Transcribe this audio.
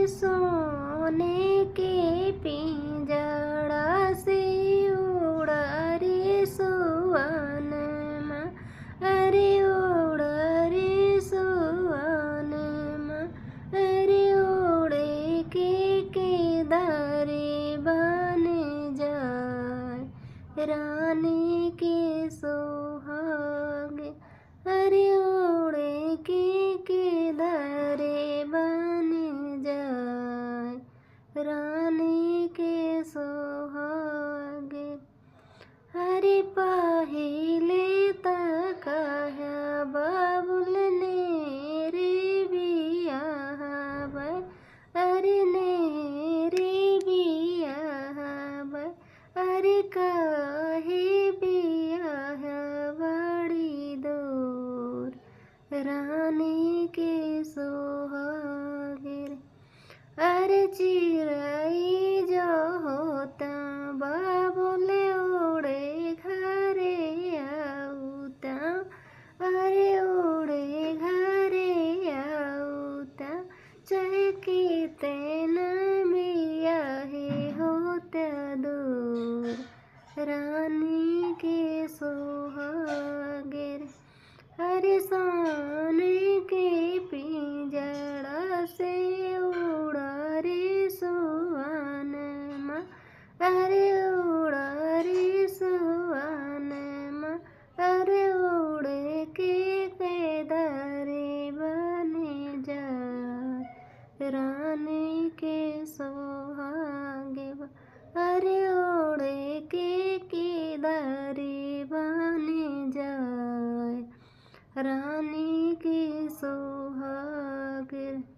सोने के पिंजड़ा से उड़ा रे सुवन माँ, अरे उड़ा रे सुवन माँ, अरे उड़े के दारे बन जाए रानी के सोहागे, अरे उड़े के दारे बन जाए रानी के सोहागे। हरे पहिले तक बाबुल ने रे बियाह, अरे ने रे बियाह, अरे काहे बियाह बड़ी दूर रानी के सोहागे। अरे चिड़ै जो होता बाबुल उड़े घरे आउता, अरे उड़े घरे आउता, चाहे कितना बियाहे होता दूर रानी के सोहागे। अरे सोने के पिंजड़ा से उड़ा रे सुवन माँ, अरे उड़ा रे सुवन माँ, अरे उड़े के दारे बने जाए रानी के सोहागे। अरे उड़े के दारे बने जाए रानी के सोहागे।